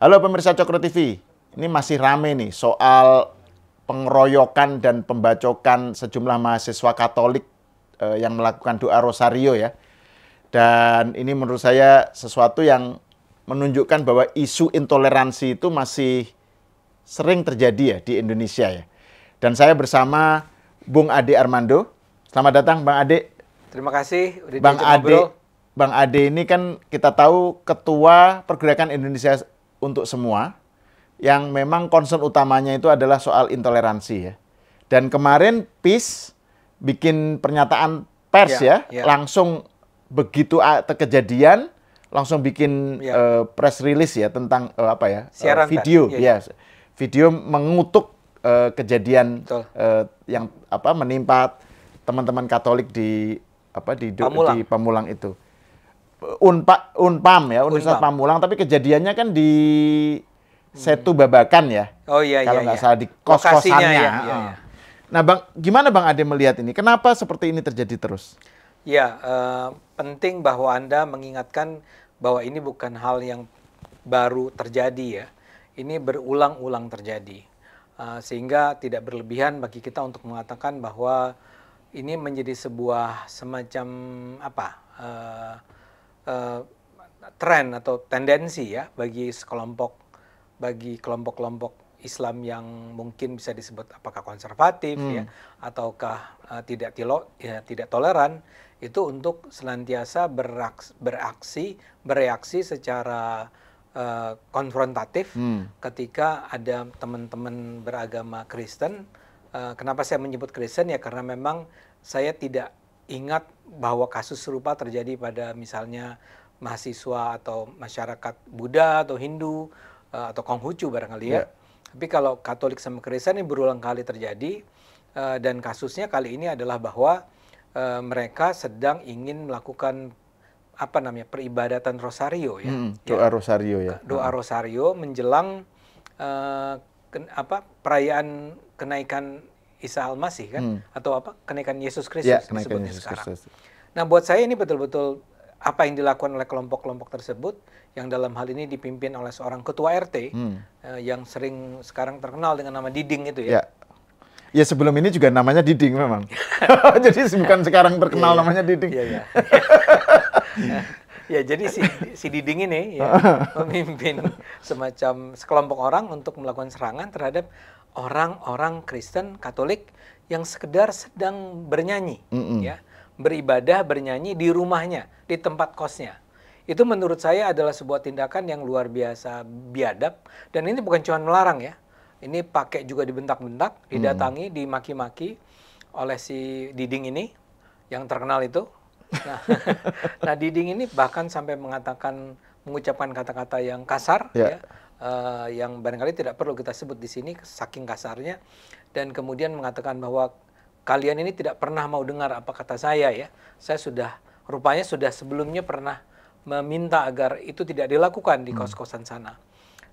Halo pemirsa Cokro TV, ini masih rame nih soal pengeroyokan dan pembacokan sejumlah mahasiswa Katolik yang melakukan doa rosario ya. Dan ini menurut saya sesuatu yang menunjukkan bahwa isu intoleransi itu masih sering terjadi ya di Indonesia ya. Dan saya bersama Bung Ade Armando. Selamat datang Bang Ade. Terima kasih udah Bang diajak Ade, ngobrol. Bang Ade ini kan kita tahu Ketua Pergerakan Indonesia untuk Semua, yang memang concern utamanya itu adalah soal intoleransi ya. Dan kemarin PIS bikin pernyataan pers ya, langsung begitu kejadian, langsung bikin press release ya tentang video ya, video mengutuk kejadian yang menimpa teman-teman Katolik di Pamulang itu. Unpam ya, Universitas Pamulang, tapi kejadiannya kan di Setu Babakan ya. Oh iya, kalau nggak salah di kos-kosannya. Nah, Bang, gimana Bang Ade melihat ini? Kenapa seperti ini terjadi terus? Ya, penting bahwa Anda mengingatkan bahwa ini bukan hal yang baru terjadi ya. Ini berulang-ulang terjadi. Sehingga tidak berlebihan bagi kita untuk mengatakan bahwa ini menjadi sebuah semacam tren atau tendensi ya bagi kelompok-kelompok Islam yang mungkin bisa disebut apakah konservatif ya ataukah tidak toleran, itu untuk senantiasa bereaksi secara konfrontatif ketika ada teman-teman beragama Kristen. Kenapa saya menyebut Kristen ya, karena memang saya tidak ingat bahwa kasus serupa terjadi pada misalnya mahasiswa atau masyarakat Buddha atau Hindu atau Konghucu barangkali ya. Tapi kalau Katolik sama Kristen ini berulang kali terjadi, dan kasusnya kali ini adalah bahwa mereka sedang ingin melakukan peribadatan rosario ya. Doa rosario ya. Doa rosario menjelang perayaan kenaikan Isa Al-Masih kan, atau kenaikan Yesus Kristus disebutnya sekarang. Nah, buat saya ini betul-betul apa yang dilakukan oleh kelompok-kelompok tersebut yang dalam hal ini dipimpin oleh seorang ketua RT yang sering sekarang terkenal dengan nama Diding itu ya. Ya, sebelum ini juga namanya Diding memang. Jadi bukan sekarang terkenal namanya Diding. Ya, jadi si Diding ini ya, memimpin semacam sekelompok orang untuk melakukan serangan terhadap orang-orang Kristen Katolik yang sekedar sedang bernyanyi, ya, beribadah, bernyanyi di rumahnya, di tempat kosnya. Itu menurut saya adalah sebuah tindakan yang luar biasa biadab, dan ini bukan cuma melarang ya, ini pakai juga dibentak-bentak, didatangi, dimaki-maki oleh si Diding ini yang terkenal itu. Nah, Diding ini bahkan sampai mengucapkan kata-kata yang kasar, ya, yang barangkali tidak perlu kita sebut di sini saking kasarnya, dan kemudian mengatakan bahwa kalian ini tidak pernah mau dengar apa kata saya ya. Saya rupanya sudah sebelumnya pernah meminta agar itu tidak dilakukan di kos-kosan sana.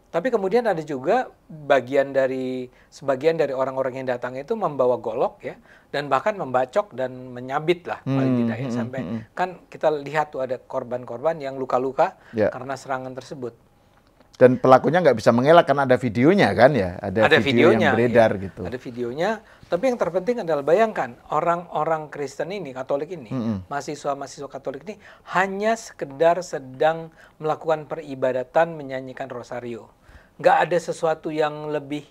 Tapi kemudian ada juga sebagian dari orang-orang yang datang itu membawa golok ya, dan bahkan membacok dan menyabit lah paling tidak ya, sampai kan kita lihat tuh ada korban-korban yang luka-luka karena serangan tersebut. Dan pelakunya nggak bisa mengelak karena ada videonya kan ya, ada videonya yang beredar ya, gitu. Ada videonya, tapi yang terpenting adalah bayangkan orang-orang Kristen ini, Katolik ini, mahasiswa-mahasiswa Katolik ini hanya sekedar sedang melakukan peribadatan menyanyikan rosario. Nggak ada sesuatu yang lebih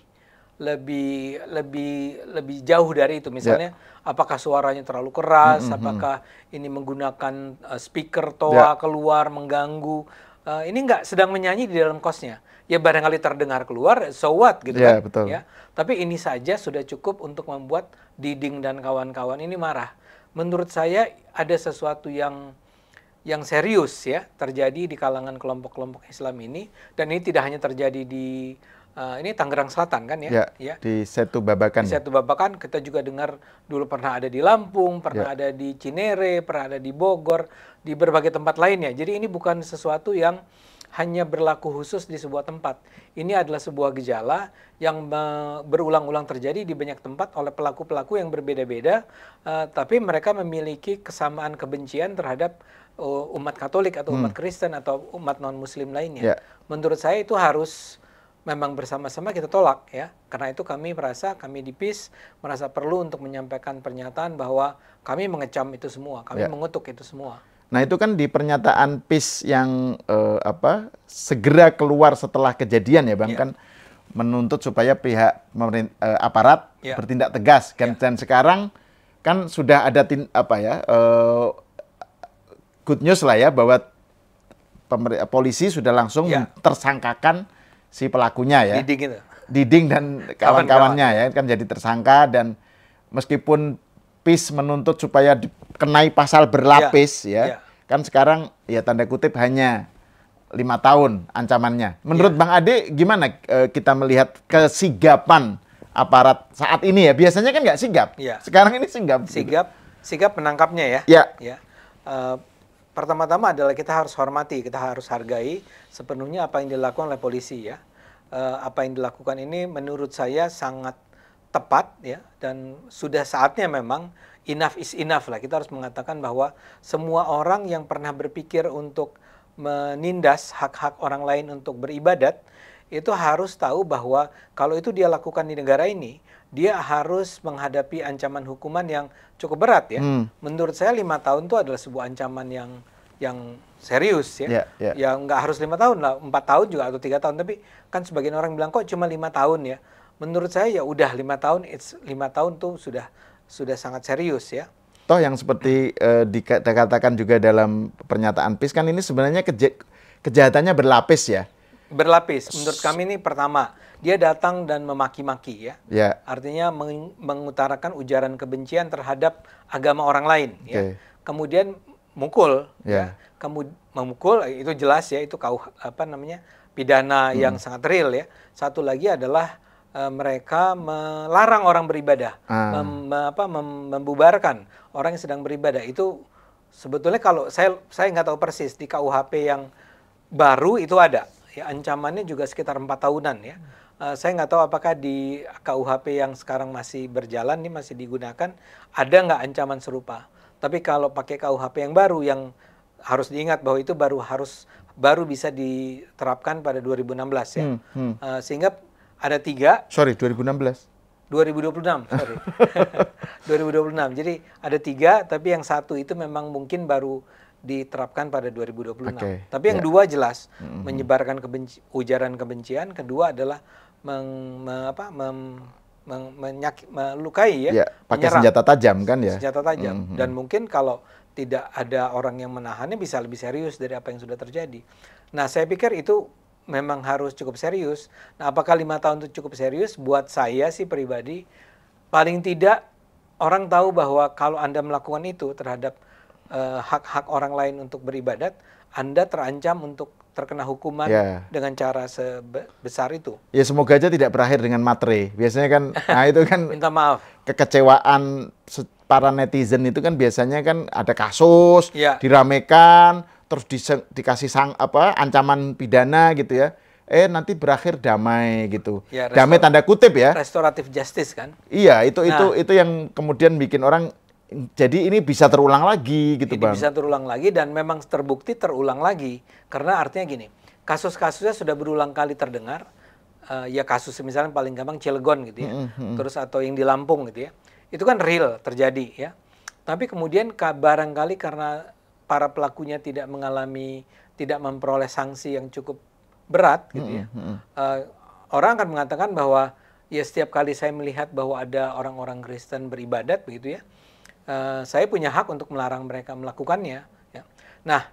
jauh dari itu. Misalnya, apakah suaranya terlalu keras, apakah ini menggunakan speaker toa keluar mengganggu. Ini nggak sedang menyanyi di dalam kosnya. Ya barangkali terdengar keluar, so what gitu kan. Betul. Ya. Tapi ini saja sudah cukup untuk membuat Diding dan kawan-kawan ini marah. Menurut saya ada sesuatu yang serius ya terjadi di kalangan kelompok-kelompok Islam ini, dan ini tidak hanya terjadi di ini Tangerang Selatan kan ya? Di Setu Babakan. Di Setu Babakan, kita juga dengar dulu pernah ada di Lampung, pernah ada di Cinere, pernah ada di Bogor, di berbagai tempat lainnya. Jadi ini bukan sesuatu yang hanya berlaku khusus di sebuah tempat. Ini adalah sebuah gejala yang berulang-ulang terjadi di banyak tempat oleh pelaku-pelaku yang berbeda-beda, tapi mereka memiliki kesamaan kebencian terhadap umat Katolik atau umat Kristen atau umat non-Muslim lainnya. Menurut saya itu harus memang bersama-sama kita tolak ya. Karena itu kami di PIS merasa perlu untuk menyampaikan pernyataan bahwa kami mengecam itu semua, kami mengutuk itu semua. Nah itu kan di pernyataan PIS yang segera keluar setelah kejadian ya Bang, kan menuntut supaya pihak aparat bertindak tegas kan, dan sekarang kan sudah ada good news lah ya, bahwa polisi sudah langsung tersangkakan si pelakunya ya. Diding dan kawan-kawannya ya kan jadi tersangka, dan meskipun PIS menuntut supaya dikenai pasal berlapis kan sekarang ya tanda kutip hanya 5 tahun ancamannya. Menurut Bang Ade gimana kita melihat kesigapan aparat saat ini ya? Biasanya kan nggak sigap. Sekarang ini sigap. Sigap menangkapnya ya. Pertama-tama adalah kita harus hormati, kita harus hargai sepenuhnya apa yang dilakukan oleh polisi ya. Apa yang dilakukan ini menurut saya sangat tepat ya, dan sudah saatnya memang enough is enough lah. Kita harus mengatakan bahwa semua orang yang pernah berpikir untuk menindas hak-hak orang lain untuk beribadat, itu harus tahu bahwa kalau itu dia lakukan di negara ini, dia harus menghadapi ancaman hukuman yang cukup berat ya. Menurut saya 5 tahun itu adalah sebuah ancaman yang serius ya. Ya nggak harus 5 tahun lah, 4 tahun juga atau 3 tahun. Tapi kan sebagian orang bilang kok cuma 5 tahun ya. Menurut saya ya udah 5 tahun, 5 tahun tuh sudah sangat serius ya. Toh yang seperti dikatakan juga dalam pernyataan PIS kan ini sebenarnya kejahatannya berlapis ya. Berlapis. Menurut kami ini pertama, dia datang dan memaki-maki ya. Artinya mengutarakan ujaran kebencian terhadap agama orang lain ya. Kemudian mukul ya. Memukul itu jelas ya, itu pidana yang sangat real ya. Satu lagi adalah mereka melarang orang beribadah, membubarkan orang yang sedang beribadah. Itu sebetulnya kalau saya nggak tahu persis di KUHP yang baru itu ada ya, ancamannya juga sekitar 4 tahunan ya. Saya nggak tahu apakah di KUHP yang sekarang masih berjalan nih, masih digunakan, ada nggak ancaman serupa. Tapi kalau pakai KUHP yang baru, yang harus diingat bahwa itu baru bisa diterapkan pada 2016 ya. Sehingga ada 3. 2016. 2026, sorry. 2026. Jadi ada 3, tapi yang 1 itu memang mungkin baru diterapkan pada 2026. Tapi yang 2 jelas menyebarkan ujaran kebencian. Kedua adalah melukai ya. Pakai senjata tajam kan ya. Senjata tajam. Dan mungkin kalau tidak ada orang yang menahannya bisa lebih serius dari apa yang sudah terjadi. Nah, saya pikir itu memang harus cukup serius. Nah, apakah 5 tahun itu cukup serius? Buat saya sih pribadi, paling tidak orang tahu bahwa kalau Anda melakukan itu terhadap hak-hak orang lain untuk beribadat, Anda terancam untuk terkena hukuman dengan cara sebesar itu. Ya semoga aja tidak berakhir dengan matre. Biasanya kan, nah itu kan minta maaf. Kekecewaan para netizen itu kan biasanya kan ada kasus, diramekan, terus dikasih ancaman pidana gitu ya. Nanti berakhir damai gitu. Damai tanda kutip ya. Restoratif justice kan? Iya, itu yang kemudian bikin orang jadi ini bisa terulang lagi gitu, Bang. Bisa terulang lagi dan memang terbukti terulang lagi. Karena artinya gini, kasus-kasusnya sudah berulang kali terdengar. Ya kasus misalnya paling gampang Cilegon gitu ya. Terus atau yang di Lampung gitu ya. Itu kan real terjadi ya. Tapi kemudian barangkali karena para pelakunya tidak memperoleh sanksi yang cukup berat gitu ya. Orang akan mengatakan bahwa ya setiap kali saya melihat bahwa ada orang-orang Kristen beribadat begitu ya, saya punya hak untuk melarang mereka melakukannya ya. Nah,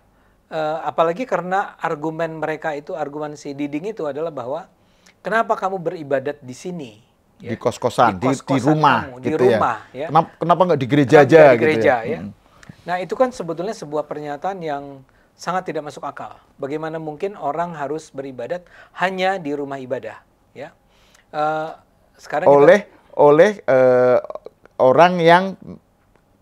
apalagi karena argumen mereka itu, argumen si Diding itu adalah bahwa kenapa kamu beribadat di sini? Ya? Di kos-kosan, di rumah kamu, gitu di rumah ya. Kenapa nggak di gereja aja di gereja, gitu ya? Nah, itu kan sebetulnya sebuah pernyataan yang sangat tidak masuk akal. Bagaimana mungkin orang harus beribadat hanya di rumah ibadah, ya? Sekarang oleh orang yang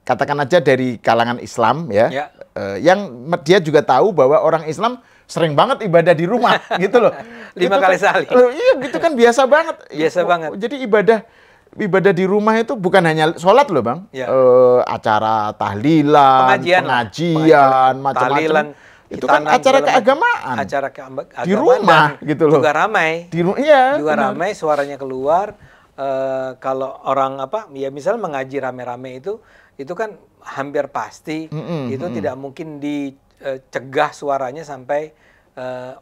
katakan aja dari kalangan Islam, ya. Yang dia juga tahu bahwa orang Islam sering banget ibadah di rumah gitu loh. 5 kali sehari. Iya, itu kan biasa banget. Biasa banget. Jadi ibadah di rumah itu bukan hanya sholat loh Bang, Ya. Acara tahlilan, pengajian macam-macam. tahlilan, Itu kan khitanan, acara segala macam. keagamaan. Acara keagamaan Di rumah dan gitu loh. Juga ramai. Iya, Juga benar. ramai, suaranya keluar. Kalau orang ya misalnya mengaji rame-rame itu kan hampir pasti itu tidak mungkin dicegah suaranya sampai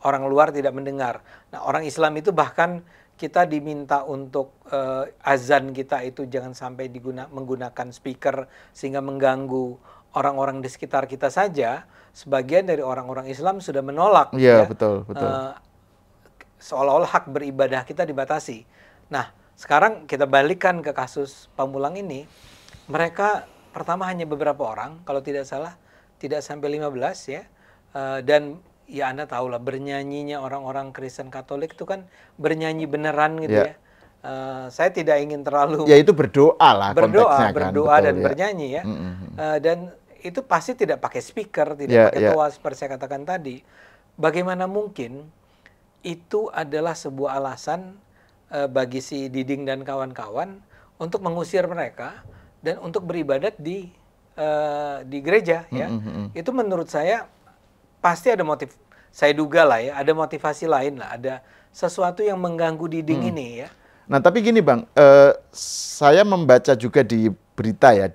orang luar tidak mendengar. Nah, orang Islam itu bahkan kita diminta untuk azan kita itu jangan sampai menggunakan speaker sehingga mengganggu orang-orang di sekitar kita saja. Sebagian dari orang-orang Islam sudah menolak. Iya, ya, betul. seolah-olah hak beribadah kita dibatasi. Nah, sekarang kita balikkan ke kasus Pamulang ini. Mereka pertama hanya beberapa orang, kalau tidak salah, tidak sampai 15 ya. Dan ya Anda tahulah bernyanyinya orang-orang Kristen Katolik itu kan bernyanyi beneran gitu ya. Saya tidak ingin terlalu Ya itu berdoa lah konteksnya kan. Berdoa Betul, dan ya. bernyanyi ya. Dan itu pasti tidak pakai speaker, tidak pakai toa seperti saya katakan tadi. Bagaimana mungkin itu adalah sebuah alasan bagi si Diding dan kawan-kawan untuk mengusir mereka dan untuk beribadat di gereja ya. Itu menurut saya pasti ada motif, saya duga lah ya, ada motivasi lain lah, ada sesuatu yang mengganggu Diding ini ya. Nah, tapi gini Bang, saya membaca juga di berita ya,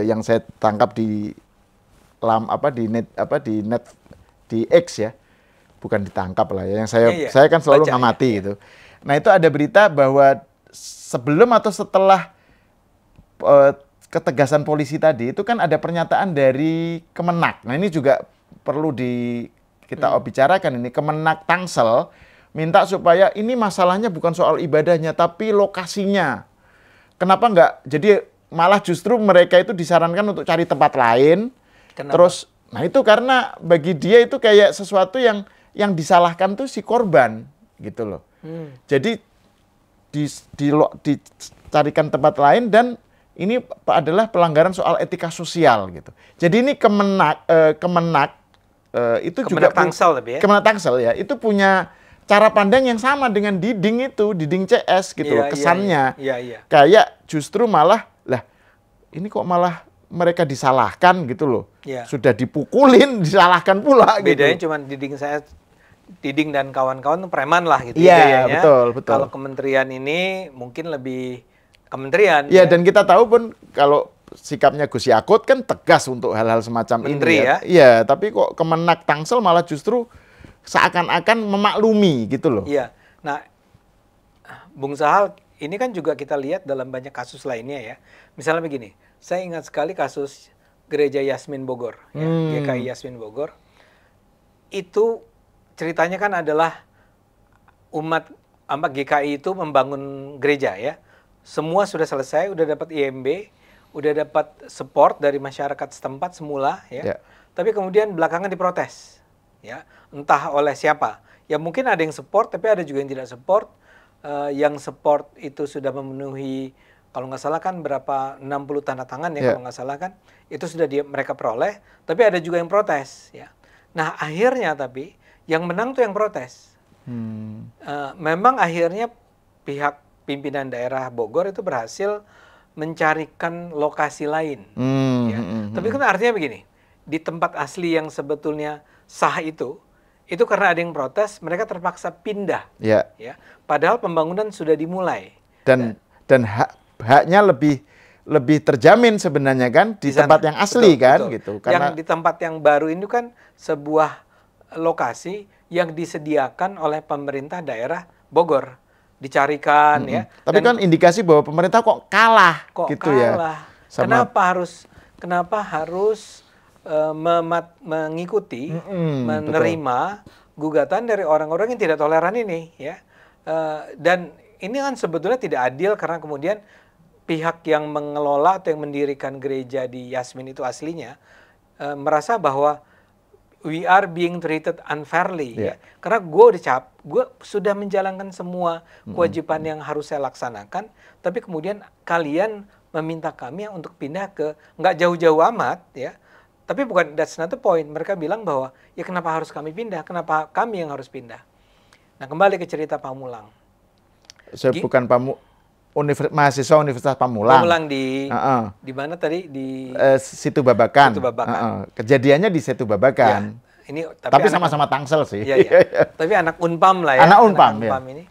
yang saya tangkap di X ya, bukan ditangkap lah ya, yang saya kan selalu ngamati gitu. Nah, itu ada berita bahwa sebelum atau setelah ketegasan polisi tadi itu kan ada pernyataan dari Kemenak. Nah, ini juga perlu kita bicarakan ini. Kemenak Tangsel minta supaya ini masalahnya bukan soal ibadahnya tapi lokasinya. Kenapa enggak? Jadi malah justru mereka itu disarankan untuk cari tempat lain. Kenapa? Terus, nah itu karena bagi dia itu kayak sesuatu yang disalahkan tuh si korban gitu loh. Jadi dicarikan tempat lain dan ini adalah pelanggaran soal etika sosial gitu. Jadi ini Kemenak itu juga Tangsel lebih ya. Kemenak Tangsel ya, itu punya cara pandang yang sama dengan Diding itu, Diding CS gitu loh, kesannya. Kayak justru malah ini kok malah mereka disalahkan gitu loh. Sudah dipukulin, disalahkan pula. Bedanya gitu. cuma Diding dan kawan-kawan tuh preman lah gitu. Iya, betul. Kalau kementerian ini mungkin lebih kementerian. Iya, dan kita tahu pun kalau sikapnya Gus Yakut kan tegas untuk hal-hal semacam Menteri ini. Ya? Iya, tapi kok Kemenak Tangsel malah justru seakan-akan memaklumi gitu loh. Iya. Nah, Bung Sahal, ini kan juga kita lihat dalam banyak kasus lainnya ya. Misalnya begini, saya ingat sekali kasus Gereja Yasmin Bogor, ya, GKI Yasmin Bogor. Itu ceritanya kan adalah umat GKI itu membangun gereja ya. Semua sudah selesai, udah dapat IMB, udah dapat support dari masyarakat setempat semula ya. Tapi kemudian belakangan diprotes. Ya, entah oleh siapa. Ya mungkin ada yang support, tapi ada juga yang tidak support. Yang support itu sudah memenuhi, kalau nggak salah kan berapa 60 tanda tangan ya kalau nggak salah kan, itu sudah mereka peroleh. Tapi ada juga yang protes. Ya. Nah akhirnya tapi yang menang tuh yang protes. Memang akhirnya pihak pimpinan daerah Bogor itu berhasil mencarikan lokasi lain. Ya. Tapi kan artinya begini, di tempat asli yang sebetulnya sah itu karena ada yang protes, mereka terpaksa pindah. Ya. Padahal pembangunan sudah dimulai. Dan haknya lebih terjamin sebenarnya kan di tempat yang asli kan gitu. Karena yang di tempat yang baru ini kan sebuah lokasi yang disediakan oleh pemerintah daerah Bogor, dicarikan ya. Tapi kan indikasi bahwa pemerintah kok kalah gitu kalah. Ya. Kenapa harus mengikuti, menerima gugatan dari orang-orang yang tidak toleran ini, ya. Dan ini kan sebetulnya tidak adil karena kemudian pihak yang mengelola atau yang mendirikan gereja di Yasmin itu aslinya merasa bahwa we are being treated unfairly, ya. Karena gue sudah menjalankan semua kewajiban yang harus saya laksanakan, tapi kemudian kalian meminta kami untuk pindah ke nggak jauh-jauh amat, ya. Tapi bukan, that's not the point. Mereka bilang bahwa, ya kenapa harus kami pindah? Kenapa kami yang harus pindah? Nah, kembali ke cerita Pamulang. Saya bukan mahasiswa Universitas Pamulang. Pamulang di mana tadi? Di Situ Babakan. Situ Babakan. Kejadiannya di Situ Babakan. Ya, ini, tapi sama-sama Tangsel sih. Iya, iya. Tapi anak Unpam lah ya. Anak Unpam ya. Ini.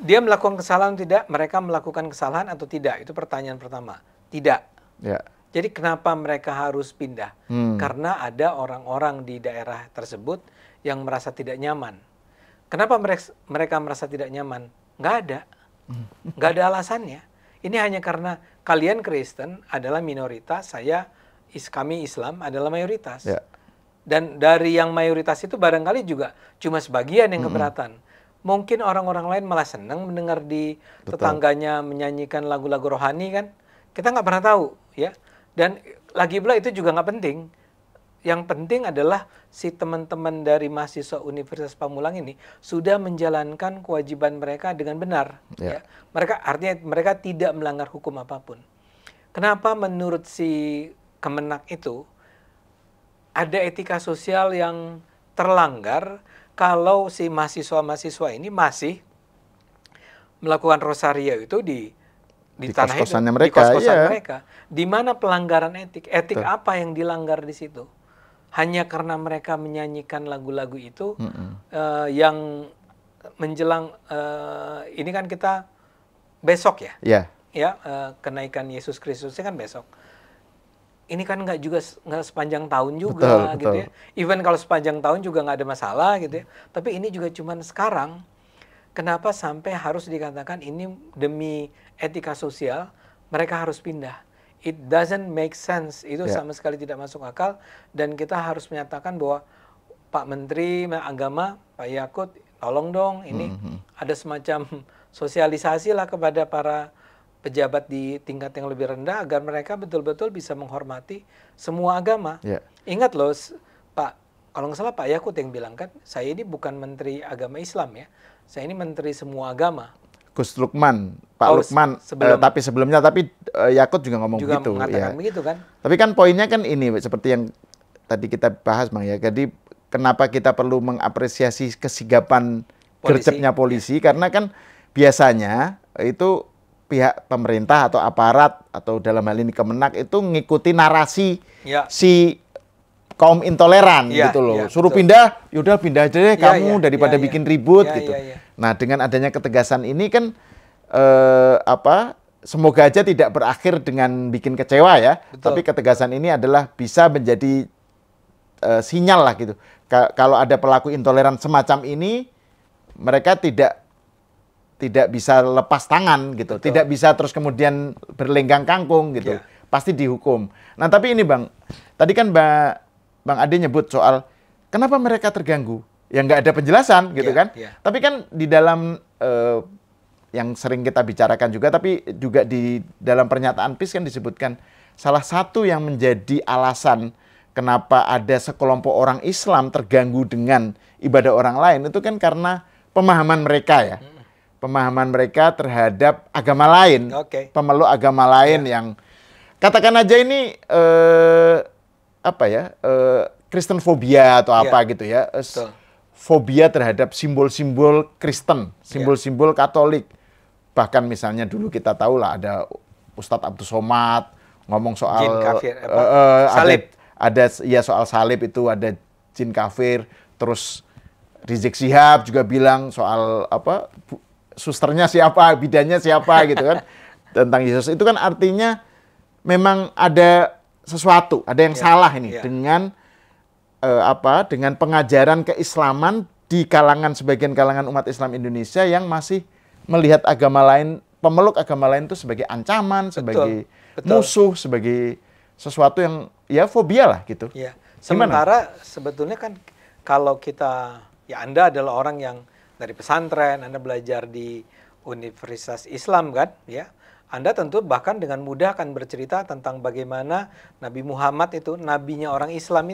Dia melakukan kesalahan atau tidak? Mereka melakukan kesalahan atau tidak? Itu pertanyaan pertama. Tidak. Ya. Jadi kenapa mereka harus pindah? Karena ada orang-orang di daerah tersebut yang merasa tidak nyaman. Kenapa mereka merasa tidak nyaman? Nggak ada. Nggak ada alasannya. Ini hanya karena kalian Kristen adalah minoritas, kami Islam adalah mayoritas. Ya. Dan dari yang mayoritas itu barangkali juga cuma sebagian yang keberatan. Mungkin orang-orang lain malah senang mendengar di tetangganya menyanyikan lagu-lagu rohani kan. Kita nggak pernah tahu ya. Dan lagi pula itu juga nggak penting. Yang penting adalah si teman-teman dari mahasiswa Universitas Pamulang ini sudah menjalankan kewajiban mereka dengan benar. Ya. Artinya mereka tidak melanggar hukum apapun. Kenapa menurut si Kemenak itu ada etika sosial yang terlanggar kalau si mahasiswa-mahasiswa ini masih melakukan rosario itu di tanah kos-kosannya itu, mereka, di kos-kosan iya. mereka. Di mana pelanggaran etik? Etik apa yang dilanggar di situ? Hanya karena mereka menyanyikan lagu-lagu itu yang menjelang ini kan kita besok ya, kenaikan Yesus Kristusnya kan besok. Ini kan nggak sepanjang tahun juga, betul, gitu ya. Even kalau sepanjang tahun juga nggak ada masalah gitu ya. Tapi ini juga cuman sekarang. Kenapa sampai harus dikatakan ini demi etika sosial mereka harus pindah? It doesn't make sense. Itu sama sekali tidak masuk akal. Dan kita harus menyatakan bahwa Pak Menteri Agama, Pak Yakut, tolong dong ini ada semacam sosialisasi lah kepada para pejabat di tingkat yang lebih rendah agar mereka betul-betul bisa menghormati semua agama. Ingat loh, Pak, kalau nggak salah Pak Yakut yang bilang kan, saya ini bukan Menteri Agama Islam ya, saya ini Menteri semua agama. Gus Lukman, Pak Lukman, tapi sebelumnya, Yakut juga ngomong begitu. Mengatakan begitu kan. Tapi kan poinnya kan ini, seperti yang tadi kita bahas Bang ya, jadi kenapa kita perlu mengapresiasi kesigapan gercepnya polisi, karena kan biasanya itu pihak pemerintah atau aparat atau dalam hal ini Kemenak itu ngikuti narasi si kaum intoleran gitu loh. Suruh pindah, yaudah pindah aja deh kamu daripada bikin ribut gitu. Nah, dengan adanya ketegasan ini kan semoga aja tidak berakhir dengan bikin kecewa ya. Tapi ketegasan ini adalah bisa menjadi sinyal lah gitu. Kalau ada pelaku intoleran semacam ini, mereka tidak bisa lepas tangan gitu. Tidak bisa terus kemudian berlenggang kangkung gitu. Pasti dihukum. Nah, tapi ini Bang, tadi kan Bang Ade nyebut soal kenapa mereka terganggu. Ya nggak ada penjelasan gitu kan. Tapi kan di dalam yang sering kita bicarakan juga, tapi juga di dalam pernyataan PIS kan disebutkan salah satu yang menjadi alasan kenapa ada sekelompok orang Islam terganggu dengan ibadah orang lain itu kan karena pemahaman mereka ya. Pemahaman mereka terhadap agama lain, pemeluk agama lain yang katakan aja ini Kristen fobia atau apa gitu ya, fobia terhadap simbol-simbol Kristen, simbol-simbol Katolik. Bahkan misalnya dulu kita tahu lah ada Ustadz Abdus Somad ngomong soal jin kafir, salib, ada soal salib itu ada jin kafir, terus Rizik Syihab juga bilang soal susternya siapa, bidannya siapa gitu kan, tentang Yesus. Itu kan artinya memang ada sesuatu, ada yang salah ini dengan dengan pengajaran keislaman di sebagian kalangan umat Islam Indonesia yang masih melihat agama lain, pemeluk agama lain itu sebagai ancaman, sebagai musuh, sebagai sesuatu yang fobia lah gitu. Sementara sebetulnya kan kalau kita, Anda adalah orang yang dari pesantren, Anda belajar di Universitas Islam kan, ya. Anda tentu bahkan dengan mudah akan bercerita tentang bagaimana Nabi Muhammad itu, nabinya orang Islam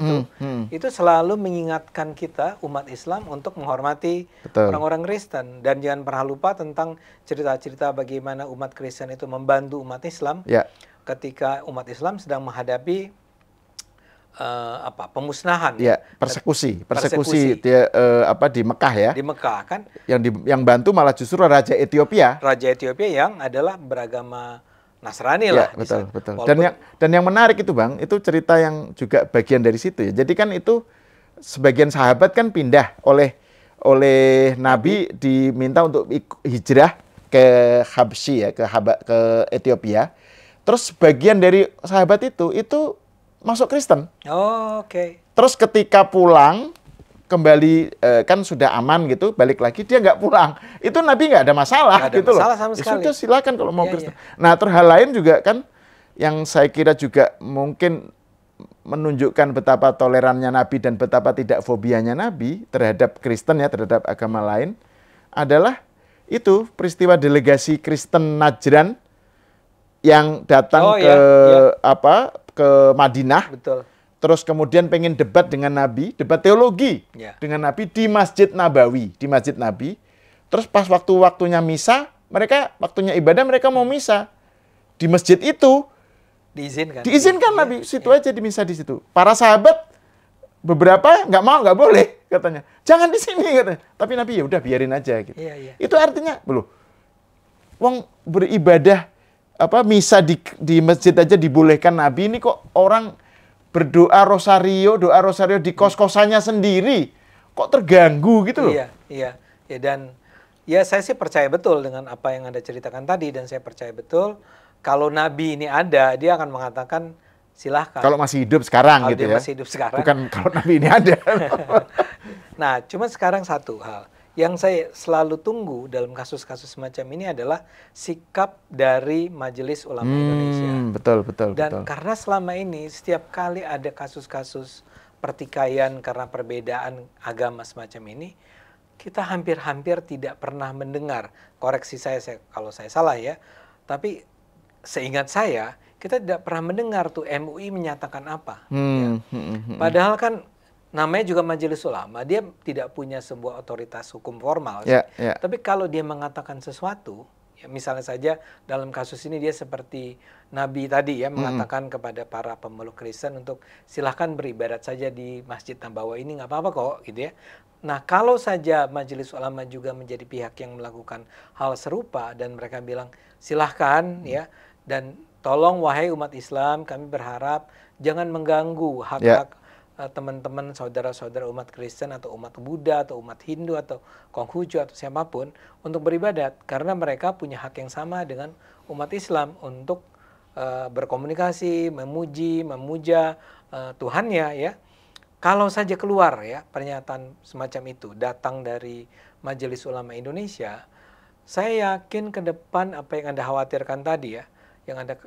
itu selalu mengingatkan kita umat Islam untuk menghormati orang-orang Kristen, dan jangan pernah lupa tentang cerita-cerita bagaimana umat Kristen itu membantu umat Islam ketika umat Islam sedang menghadapi pemusnahan ya, persekusi dia di Mekah ya. Di Mekah kan. Yang bantu malah justru Raja Ethiopia. Raja Ethiopia yang adalah beragama Nasrani ya, lah. Betul. Dan yang menarik itu Bang, itu cerita yang juga bagian dari situ ya. Jadi kan itu sebagian sahabat kan pindah oleh Nabi diminta untuk hijrah ke Habsyi ya, ke Ethiopia. Terus bagian dari sahabat itu masuk Kristen. Oh, oke. Terus ketika pulang kembali kan sudah aman gitu, balik lagi dia nggak pulang. Itu Nabi nggak ada masalah gitu loh. Sama sekali. Sudah silakan kalau mau Kristen. Nah, terus hal lain juga kan yang saya kira juga mungkin menunjukkan betapa tolerannya Nabi dan betapa tidak fobianya Nabi terhadap Kristen ya, terhadap agama lain adalah itu peristiwa delegasi Kristen Najran yang datang ke Madinah. Betul. Terus kemudian pengen debat dengan Nabi, debat teologi dengan Nabi di Masjid Nabawi, di Masjid Nabi. Terus pas waktunya misa, waktunya ibadah mereka mau misa di masjid itu. Diizinkan Nabi, situ aja di misa di situ. Para sahabat beberapa nggak boleh katanya. Jangan di sini katanya. Tapi Nabi ya udah biarin aja gitu. Itu artinya wong beribadah misa di masjid aja dibolehkan Nabi, ini kok orang berdoa rosario di kos-kosannya sendiri kok terganggu gitu loh. Iya. Ya, dan ya saya sih percaya betul dengan apa yang Anda ceritakan tadi, dan saya percaya betul kalau Nabi ini ada, dia akan mengatakan silahkan. Kalau masih hidup sekarang gitu ya. Masih hidup sekarang. Bukan kalau Nabi ini ada. Nah, cuma sekarang satu hal yang saya selalu tunggu dalam kasus-kasus semacam ini adalah sikap dari Majelis Ulama Indonesia. Betul. Dan karena selama ini setiap kali ada kasus-kasus pertikaian karena perbedaan agama semacam ini, kita hampir-hampir tidak pernah mendengar, koreksi saya kalau saya salah ya, tapi seingat saya, kita tidak pernah mendengar tuh MUI menyatakan apa. Padahal kan namanya juga Majelis Ulama, dia tidak punya sebuah otoritas hukum formal. Tapi kalau dia mengatakan sesuatu, ya misalnya saja dalam kasus ini dia seperti Nabi tadi ya, mengatakan kepada para pemeluk Kristen untuk silahkan beribadat saja di Masjid Nabawi ini, nggak apa-apa kok gitu ya. Nah, kalau saja Majelis Ulama juga menjadi pihak yang melakukan hal serupa dan mereka bilang silahkan ya, dan tolong wahai umat Islam, kami berharap jangan mengganggu hak-hak teman-teman saudara-saudara umat Kristen atau umat Buddha atau umat Hindu atau Konghucu atau siapapun untuk beribadat, karena mereka punya hak yang sama dengan umat Islam untuk berkomunikasi, memuja Tuhannya ya. Kalau saja keluar ya pernyataan semacam itu datang dari Majelis Ulama Indonesia, saya yakin ke depan apa yang Anda khawatirkan tadi ya, yang Anda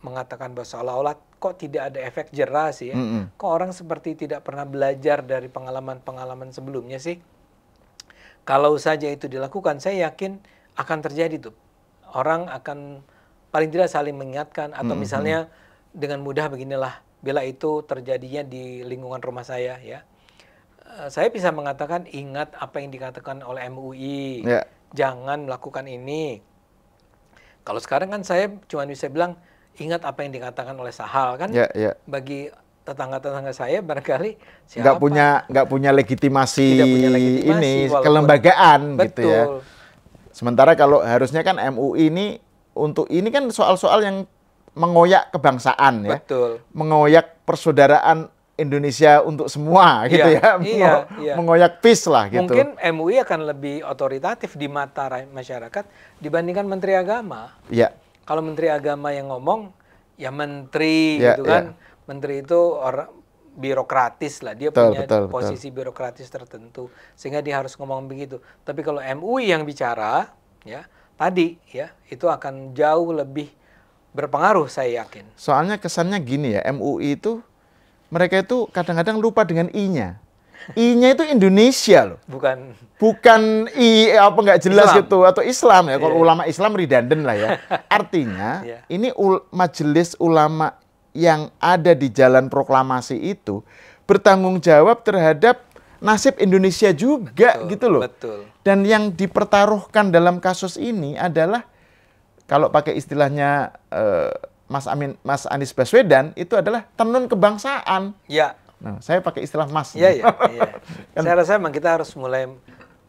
mengatakan bahwa seolah-olah kok tidak ada efek jerah sih ya. Kok orang seperti tidak pernah belajar dari pengalaman-pengalaman sebelumnya sih. Kalau saja itu dilakukan, saya yakin akan terjadi tuh. Orang akan paling tidak saling mengingatkan, atau misalnya dengan mudah beginilah, bila itu terjadinya di lingkungan rumah saya ya. Saya bisa mengatakan ingat apa yang dikatakan oleh MUI. Jangan melakukan ini. Kalau sekarang kan saya cuma bisa bilang ingat apa yang dikatakan oleh Sahal kan. Bagi tetangga-tetangga saya barangkali siapa nggak punya legitimasi, ini kelembagaan gitu ya. Sementara kalau harusnya kan MUI ini untuk ini kan soal-soal yang mengoyak kebangsaan ya. Mengoyak persaudaraan Indonesia untuk semua gitu ya. Mengoyak peace lah gitu. Mungkin MUI akan lebih otoritatif di mata masyarakat dibandingkan Menteri Agama. Kalau Menteri Agama yang ngomong, ya menteri gitu kan. Menteri itu orang birokratis lah, dia punya posisi birokratis tertentu, sehingga dia harus ngomong begitu. Tapi kalau MUI yang bicara, ya tadi ya itu akan jauh lebih berpengaruh, saya yakin. Soalnya kesannya gini ya, MUI itu mereka itu kadang-kadang lupa dengan I-nya. I-nya itu Indonesia loh. Bukan I apa nggak jelas Islam gitu, atau Islam ya. Kalau ulama Islam redundant lah ya. Artinya ini majelis ulama yang ada di jalan proklamasi itu bertanggung jawab terhadap nasib Indonesia juga gitu loh. Dan yang dipertaruhkan dalam kasus ini adalah kalau pakai istilahnya Mas Anies Baswedan itu adalah tenun kebangsaan. Ya. Nah, saya pakai istilah Mas. Iya, iya, iya. Saya rasa memang kita harus mulai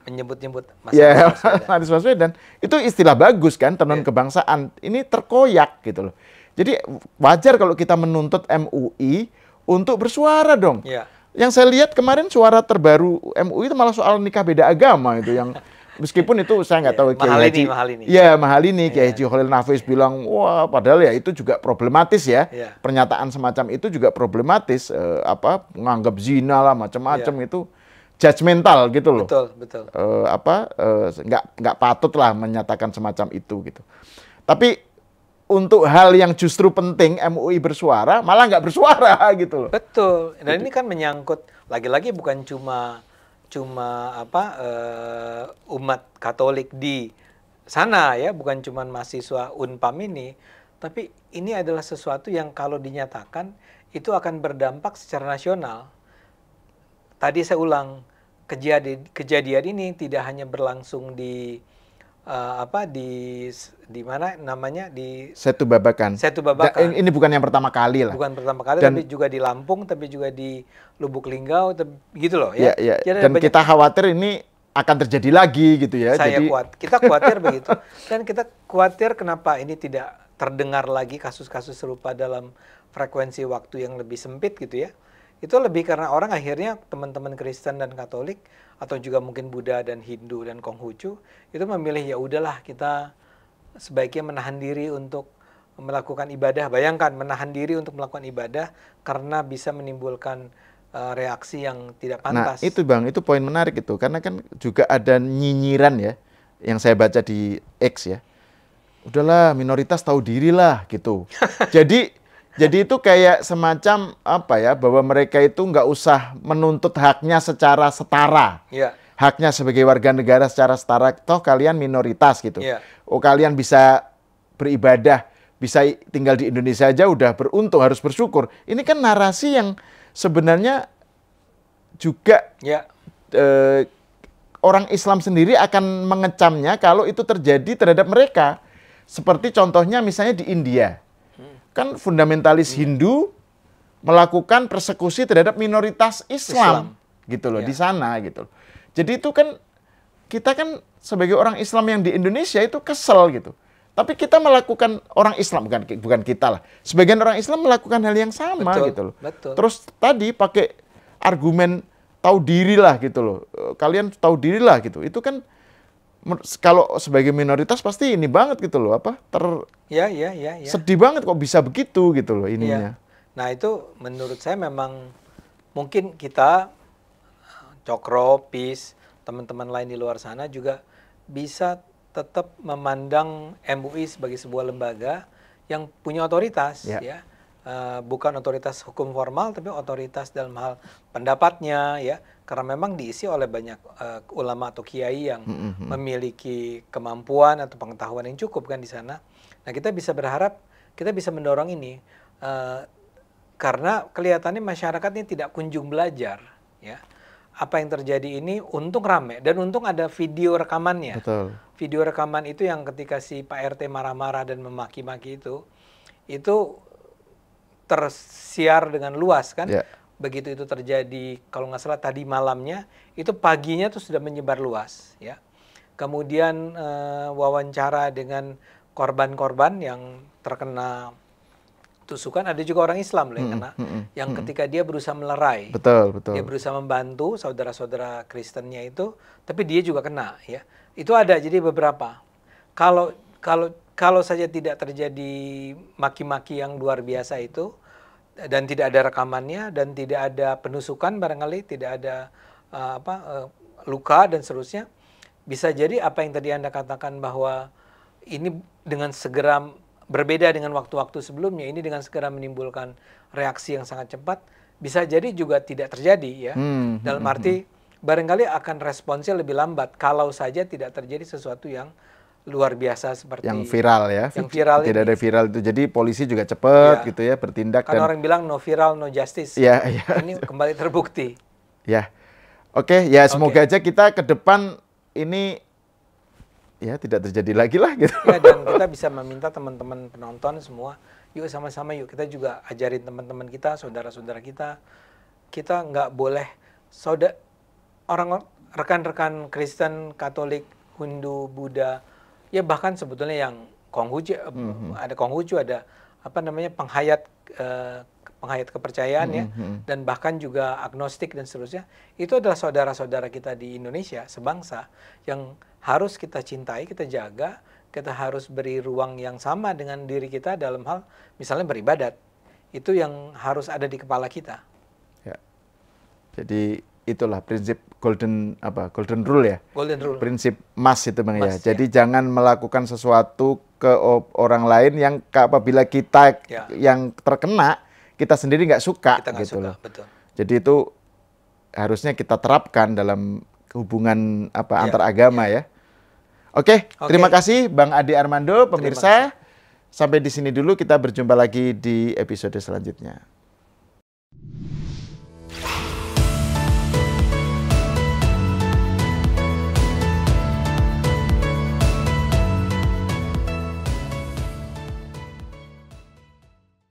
menyebut-nyebut Mas Ya, Anies Baswedan. Anies Baswedan itu istilah bagus kan, tenun Iya. kebangsaan. Ini terkoyak gitu loh. Jadi wajar kalau kita menuntut MUI untuk bersuara dong. Iya. Yang saya lihat kemarin suara terbaru MUI itu malah soal nikah beda agama itu yang meskipun itu saya nggak tahu mahal Kiai ini, Haji. mahal ini. Iya, mahal ini Kiai Iya. Haji Khalil Nafis bilang, wah padahal ya itu juga problematis ya. Iya. Pernyataan semacam itu juga problematis, menganggap zina lah macam-macam Iya. itu judgmental gitu loh. Betul, betul. Nggak patut lah menyatakan semacam itu gitu. Tapi untuk hal yang justru penting MUI bersuara malah nggak bersuara gitu loh. Betul. Dan ini kan menyangkut lagi-lagi bukan cuma umat Katolik di sana ya, bukan cuma mahasiswa Unpam ini, tapi ini adalah sesuatu yang kalau dinyatakan itu akan berdampak secara nasional. Tadi saya ulang, kejadian ini tidak hanya berlangsung di di mana namanya, di Setu Babakan. Setu Babakan. Ini bukan yang pertama kali lah. Bukan pertama kali, Dan- tapi juga di Lampung, tapi juga di Lubuk Linggau, gitu loh Ya, ya. ya. Jadi Dan banyak- kita khawatir ini akan terjadi lagi gitu ya. kita khawatir begitu. Dan kita khawatir kenapa ini tidak terdengar lagi kasus-kasus serupa dalam frekuensi waktu yang lebih sempit gitu ya. Itu lebih karena orang akhirnya, teman-teman Kristen dan Katolik atau juga mungkin Buddha dan Hindu dan Konghucu itu memilih ya udahlah, kita sebaiknya menahan diri untuk melakukan ibadah. Bayangkan menahan diri untuk melakukan ibadah karena bisa menimbulkan reaksi yang tidak Nah, pantas. itu Bang, itu poin menarik itu. Karena kan juga ada nyinyiran ya, yang saya baca di X ya. Udahlah, minoritas tahu diri lah gitu. Jadi itu kayak semacam apa ya, bahwa mereka itu nggak usah menuntut haknya secara setara. Ya, Haknya sebagai warga negara secara setara, toh kalian minoritas gitu. Iya. Oh, kalian bisa beribadah, bisa tinggal di Indonesia aja udah beruntung, harus bersyukur. Ini kan narasi yang sebenarnya juga ya, orang Islam sendiri akan mengecamnya kalau itu terjadi terhadap mereka. Seperti contohnya misalnya di India. Kan fundamentalis Hindu melakukan persekusi terhadap minoritas Islam. Gitu loh, Ya. di sana gitu loh. Jadi itu kan kita kan sebagai orang Islam yang di Indonesia itu kesel gitu. Tapi kita melakukan, orang Islam bukan kita lah. Sebagian orang Islam melakukan hal yang sama Betul, gitu loh. betul. Terus tadi pakai argumen tahu diri lah gitu loh. Kalian tahu diri lah gitu. Itu kan kalau sebagai minoritas pasti ini banget gitu loh, ya. sedih banget kok bisa begitu gitu loh ininya. Iya. Nah itu menurut saya memang mungkin kita, Cokro, PIS, teman-teman lain di luar sana juga bisa tetap memandang MUI sebagai sebuah lembaga yang punya otoritas, ya. Bukan otoritas hukum formal, tapi otoritas dalam hal pendapatnya, ya. Karena memang diisi oleh banyak ulama atau kiai yang memiliki kemampuan atau pengetahuan yang cukup kan di sana. Nah kita bisa berharap, kita bisa mendorong ini karena kelihatannya masyarakat ini tidak kunjung belajar, ya. Apa yang terjadi ini untung rame dan untung ada video rekamannya. Betul. Video rekaman itu yang ketika si Pak RT marah-marah dan memaki-maki itu tersiar dengan luas kan. Ya. Begitu itu terjadi, kalau nggak salah tadi malamnya, itu paginya tuh sudah menyebar luas, ya. Kemudian wawancara dengan korban-korban yang terkena tusukan, ada juga orang Islam loh yang kena, yang ketika dia berusaha melerai, Betul, betul. dia berusaha membantu saudara-saudara Kristennya itu, tapi dia juga kena, ya. Itu ada, jadi beberapa. Kalau saja tidak terjadi maki-maki yang luar biasa itu, dan tidak ada rekamannya, dan tidak ada penusukan barangkali, tidak ada luka dan seterusnya, bisa jadi apa yang tadi Anda katakan bahwa ini dengan segera berbeda dengan waktu-waktu sebelumnya, ini dengan segera menimbulkan reaksi yang sangat cepat, bisa jadi juga tidak terjadi ya. Dalam arti barangkali akan responsnya lebih lambat kalau saja tidak terjadi sesuatu yang luar biasa seperti yang viral ya. Yang viral tidak ini. ada viral itu. Jadi polisi juga cepat Ya. gitu ya bertindak. Kan orang bilang no viral no justice. Ya, ya. Ini kembali terbukti. Ya. Oke, ya semoga aja kita ke depan ini ya tidak terjadi lagi lah gitu. Ya, dan kita bisa meminta teman-teman penonton semua yuk sama-sama yuk kita juga ajarin teman-teman kita, saudara-saudara kita nggak boleh orang rekan-rekan Kristen, Katolik, Hindu, Buddha, ya bahkan sebetulnya yang Konghucu, ada Konghucu, ada apa namanya penghayat kepercayaan ya, dan bahkan juga agnostik dan seterusnya, itu adalah saudara-saudara kita di Indonesia sebangsa yang harus kita cintai, kita jaga, kita harus beri ruang yang sama dengan diri kita dalam hal misalnya beribadat. Itu yang harus ada di kepala kita. Ya. Jadi itulah prinsip golden rule ya. Golden rule. Prinsip emas itu Bang ya. Mas, Jadi jangan melakukan sesuatu ke orang lain yang apabila kita yang terkena, kita sendiri nggak suka kita nggak gitu suka, loh. betul. Jadi itu harusnya kita terapkan dalam hubungan antar agama ya. Oke, terima kasih Bang Adi Armando, pemirsa. Sampai di sini dulu, kita berjumpa lagi di episode selanjutnya.